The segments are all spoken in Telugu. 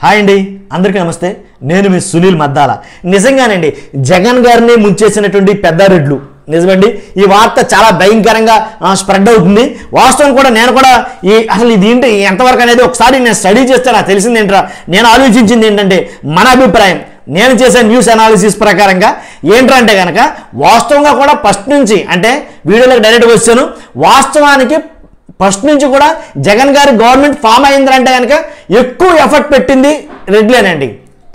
హాయ్ అండి, అందరికీ నమస్తే. నేను మీ సునీల్ మద్దాల. నిజంగానండి, జగన్ గారిని ముంచేసినటువంటి పెద్దారెడ్లు నిజమండి. ఈ వార్త చాలా భయంకరంగా స్ప్రెడ్ అవుతుంది. వాస్తవం కూడా నేను కూడా అసలు ఇది ఏంటి ఎంతవరకు అనేది ఒకసారి నేను స్టడీ చేస్తే నాకు తెలిసింది ఏంట్రా, నేను ఆలోచించింది ఏంటంటే మన అభిప్రాయం, నేను చేసే న్యూస్ అనాలిసిస్ ప్రకారంగా ఏంటంటే కనుక వాస్తవంగా కూడా ఫస్ట్ నుంచి అంటే వీడియోలోకి డైరెక్ట్గా వచ్చాను. వాస్తవానికి ఫస్ట్ నుంచి కూడా జగన్ గారి గవర్నమెంట్ ఫామ్ అయిందంటే కనుక ఎక్కువ ఎఫర్ట్ పెట్టింది రెడ్లేనండి,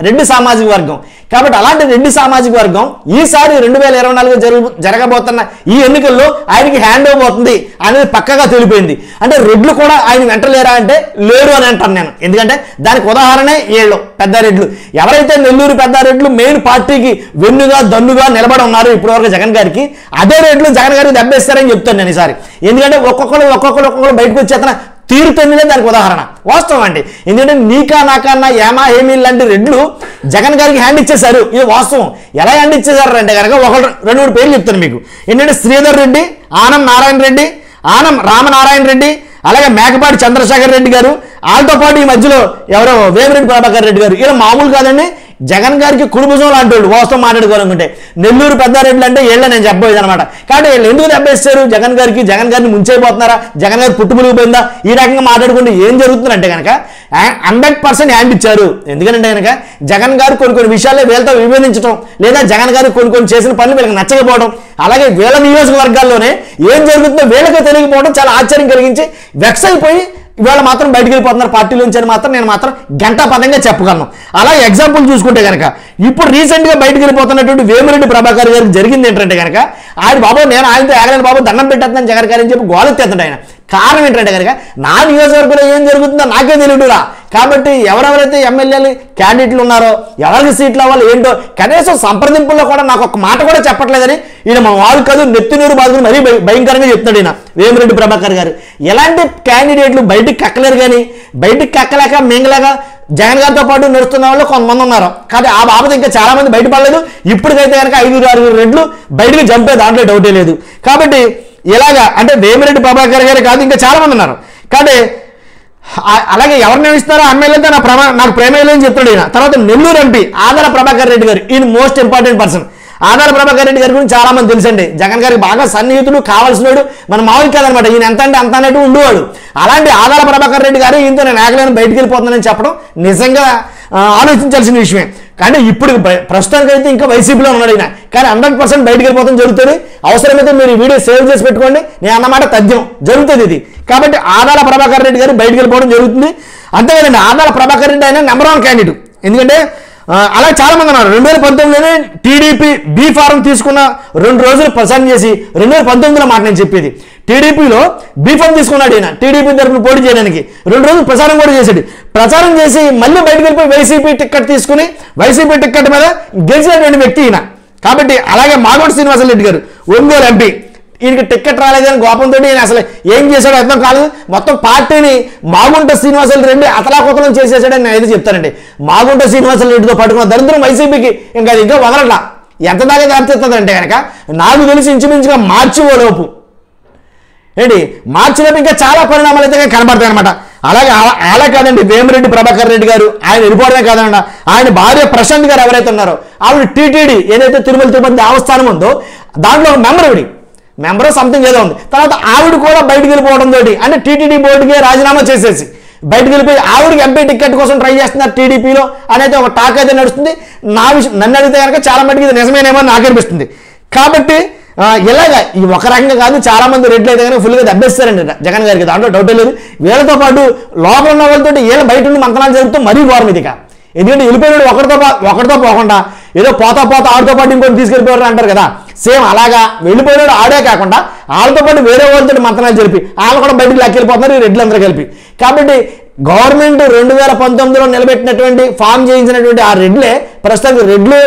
రెడ్డి సామాజిక వర్గం. కాబట్టి అలాంటి రెడ్డి సామాజిక వర్గం ఈసారి 2024 జరగబోతున్న ఈ ఎన్నికల్లో ఆయనకి హ్యాండ్ ఇవ్వబోతుంది అనేది పక్కగా తెలిపోయింది. అంటే రెడ్లు కూడా ఆయన వెంటలేరా అంటే లేరు అని అంటాను నేను. ఎందుకంటే దానికి ఉదాహరణే వీళ్ళు పెద్దారెడ్లు. ఎవరైతే నెల్లూరు పెద్దారెడ్లు మెయిన్ పార్టీకి వెన్నుగా దన్నుగా నిలబడి ఉన్నారు ఇప్పటివరకు జగన్ గారికి, అదే రెడ్లు జగన్ గారికి దెబ్బేస్తారని చెప్తాను నేను ఈసారి. ఎందుకంటే ఒక్కొక్కరు బయటకు వచ్చేతన తీరుతుందిలే దానికి ఉదాహరణ. వాస్తవం అండి. ఎందుకంటే నీకా నాకన్నా ఏమా ఏమీ లాంటి రెడ్లు జగన్ గారికి హ్యాండ్ ఇచ్చేశారు. ఇది వాస్తవం. ఎలా హ్యాండ్ ఇచ్చేశారు అంటే కనుక రెండు మూడు పేర్లు చెప్తాను మీకు. ఏంటంటే శ్రీధర్ రెడ్డి, ఆనం నారాయణ రెడ్డి, ఆనం రామనారాయణ రెడ్డి, అలాగే మేకపాటి చంద్రశేఖర్ రెడ్డి గారు, వాళ్ళతో పాటు ఈ మధ్యలో ఎవరో వేమిరెడ్డి ప్రభాకర్ రెడ్డి గారు. ఇలా మామూలు కాదండి, జగన్ గారికి కుటుంబం లాంటి వాళ్ళు. వాస్తవం మాట్లాడుకోవాలనుకుంటే నెల్లూరు పెద్దారెడ్లు అంటే వీళ్ళ నేను చెప్పబోయేది అనమాట. కాబట్టి వీళ్ళు ఎందుకు దెబ్బేస్తారు జగన్ గారికి? జగన్ గారిని ముంచైపోతున్నారా? జగన్ గారి పుట్టుములిగిపోయిందా? ఈ రకంగా మాట్లాడుకుంటే ఏం జరుగుతుందంటే కనుక 100% హ్యాండ్ ఇచ్చారు. ఎందుకంటే కనుక జగన్ గారు కొన్ని విషయాల్లో వీళ్ళతో విభేదించడం, లేదా జగన్ గారు కొన్ని చేసిన పనులు వీళ్ళకి నచ్చకపోవడం, అలాగే వీళ్ళ నియోజకవర్గాల్లోనే ఏం జరుగుతుందో వీళ్ళకే తెలియకపోవడం చాలా ఆశ్చర్యం కలిగించి వెక్స్ అయిపోయి ఇవాళ మాత్రం బయటకు వెళ్ళిపోతున్నారు పార్టీలోంచి అని మాత్రం నేను మాత్రం గంటాపదంగా చెప్పగలను. అలాగే ఎగ్జాంపుల్ చూసుకుంటే కనుక ఇప్పుడు రీసెంట్గా బయటకు వెళ్ళిపోతున్నటువంటి వేమిరెడ్డి ప్రభాకర్ గారికి జరిగింది ఏంటంటే కనుక ఆయన బాబు నేను ఆయనతో ఆగలేను బాబు దండం పెట్టేస్తున్నాను జగన్ గారు అని చెప్పి గోలెత్తేస్తాడు ఆయన. కారణం ఏంటంటే కనుక నా నియోజకవర్గంలో ఏం జరుగుతుందో నాకే తెలియదురా. కాబట్టి ఎవరెవరైతే ఎమ్మెల్యేలు క్యాండిడేట్లు ఉన్నారో ఎవరికి సీట్లు అవ్వాలి ఏంటో కనీసం సంప్రదింపుల్లో కూడా నాకు ఒక మాట కూడా చెప్పట్లేదని ఈయన మా వాళ్ళు కాదు నెత్తి నీరు బాధలు మరీ భయంకరంగా చెప్తున్నాడు ఈయన వేమిరెడ్డి ప్రభాకర్ గారు. ఎలాంటి క్యాండిడేట్లు బయటికి కక్కలేరు, కానీ బయటికి కక్కలేక మింగలేక జగన్ గారితో పాటు నడుస్తున్న వాళ్ళు కొంతమంది ఉన్నారు. కానీ ఆ బాబు ఇంకా చాలా మంది బయటపడలేదు. ఇప్పటికైతే కనుక 5-6 రెడ్లు బయటకు జంపే దాంట్లో డౌటే లేదు. కాబట్టి ఇలాగా అంటే వేమిరెడ్డి ప్రభాకర్ గారు కాదు ఇంకా చాలా మంది ఉన్నారు. కాబట్టి అలాగే ఎవరిని ఇస్తారో ఎమ్మెల్యేతో నాకు ప్రేమేలు అని చెప్తాడు ఈయన. తర్వాత నెల్లూరు ఎంపీ ఆదాల ప్రభాకర్ రెడ్డి గారు, ఈయన most important person. Adala Prabhakar Reddy గారి గురించి చాలా మంది తెలుసండి. జగన్ గారికి బాగా సన్నిహితుడు, కావాల్సినోడు, మన మామూలు కాదనమాట. ఈయన ఎంత అంటే అంత అనేట్టు ఉండేవాడు. అలాంటి ఆదాల ప్రభాకర్ రెడ్డి గారు ఈయనతో నేను ఆగలేను బయటికి వెళ్ళిపోతున్నానని చెప్పడం నిజంగా ఆలోచించాల్సిన విషయమే. కానీ ఇప్పుడు ప్రస్తుతానికి అయితే ఇంకా వైసీపీలో ఉన్నాడు ఈయన. కానీ 100% బయటికి వెళ్ళిపోవడం జరుగుతుంది. అవసరమైతే మీరు ఈ వీడియో సేవ్ చేసి పెట్టుకోండి, నేను అన్నమాట తథ్యం జరుగుతుంది ఇది. కాబట్టి ఆదాల ప్రభాకర్ రెడ్డి గారు బయటికి వెళ్ళిపోవడం జరుగుతుంది. అంతేకాదండి, ఆదాల ప్రభాకర్ రెడ్డి ఆయన నెంబర్ 1 క్యాండిడేట్. ఎందుకంటే అలా చాలా మంది ఉన్నారు. 2019లోనే టీడీపీ బీ ఫారం తీసుకున్న 2 రోజులు ప్రచారం చేసి 2019లో మాట నేను చెప్పేది, టీడీపీలో బీ ఫారం తీసుకున్నాడు ఈయన టీడీపీ తరఫున పోటీ చేయడానికి. 2 రోజులు ప్రచారం కూడా చేశాడు. ప్రచారం చేసి మళ్ళీ బయటకు వెళ్ళిపోయి వైసీపీ టికెట్ తీసుకుని వైసీపీ టికెట్ మీద గెలిచినటువంటి వ్యక్తి ఈయన. కాబట్టి అలాగే మాగోటి శ్రీనివాసరెడ్డి గారు ఒంగోలు ఎంపీ, ఈయనకి టికెట్ రాలేదని కోపంతో ఈయన అసలు ఏం చేశాడో అర్థం కాలేదు. మొత్తం పార్టీని మాగుంట శ్రీనివాసరెడ్డి అతలాకుతలం చేసేసాడని నేను అయితే చెప్తానండి. మాగుంట శ్రీనివాసరెడ్డితో పట్టుకున్న దరిద్రం వైసీపీకి ఇంకా వదలట్లా. ఎంత దాకా దారితీస్తుందంటే కనుక నాకు తెలిసి ఇంచుమించుగా మార్చిలోపు మార్చిలోపు ఇంకా చాలా పరిణామాలు అయితే కనబడతాయి అనమాట. అలాగే అలా కాదండి, వేమిరెడ్డి ప్రభాకర్ రెడ్డి గారు ఆయన వెళ్ళిపోవడమే కాదండి, ఆయన భార్య ప్రశాంత్ గారు ఎవరైతే ఉన్నారో ఆవిడ టీటీడీ ఏదైతే తిరుమల తిరుపతి దేవస్థానం ఉందో దాంట్లో ఒక మెంబర్ సంథింగ్ ఏదో ఉంది. తర్వాత ఆవిడ కూడా బయటకు వెళ్ళిపోవడం తోటి అంటే టీటీడీ బోర్డుకి రాజీనామా చేసేసి బయటకు వెళ్ళిపోయి ఆవిడకి ఎంపీ టికెట్ కోసం ట్రై చేస్తున్నారు టీడీపీలో అనేది ఒక టాక్ అయితే నడుస్తుంది. నన్ను అడిగితే కనుక చాలా మటుకు ఇది నిజమేనేమో నాకు అనిపిస్తుంది. కాబట్టి ఇలాగా ఈ ఒక రకంగా కాదు, చాలా మంది రెడ్లు అయితే కనుక ఫుల్గా దెబ్బేస్తారండి జగన్ గారికి, దాంట్లో డౌటే లేదు. వీళ్ళతో పాటు లోపల ఉన్న వాళ్ళతో వీళ్ళ బయట ఉండి మంత్రాలు జరుగుతూ మరీ ఘోరం ఇది. ఎందుకంటే వెళ్ళిపోయినాడు ఒకటితో పోకుండా ఏదో పోతా ఆడితో పాటు ఇంకోటి తీసుకెళ్ళిపోయారు అంటారు కదా, సేమ్ అలాగా వెళ్ళిపోయినాడు ఆడే కాకుండా వాళ్ళతో పాటు వేరే వాళ్ళతో మంత్రాలు జరిపి వాళ్ళు కూడా బయటకు లెక్కెళ్ళిపోతున్నారు ఈ రెడ్లందరూ కలిపి. కాబట్టి గవర్నమెంట్ 2019లో నిలబెట్టినటువంటి ఫామ్ చేయించినటువంటి ఆ రెడ్లే ప్రస్తుతం రెడ్లు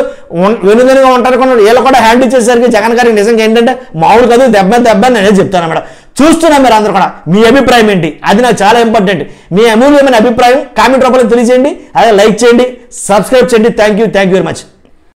వెనుదనుగా ఉంటారు. వీళ్ళు కూడా హ్యాండ్ ఇచ్చేసరికి జగన్ గారికి నిజంగా ఏంటంటే మామూలు కాదు, దెబ్బ నేనే చెప్తాను అన్నమాట. చూస్తున్నాం మీరు అందరూ కూడా. మీ అభిప్రాయం ఏంటి? అది నాకు చాలా ఇంపార్టెంట్. మీ అమూల్యమైన అభిప్రాయం కామెంట్ రూపంలో తెలియజేయండి. అదే లైక్ చేయండి, సబ్స్క్రైబ్ చేయండి. Thank you very much.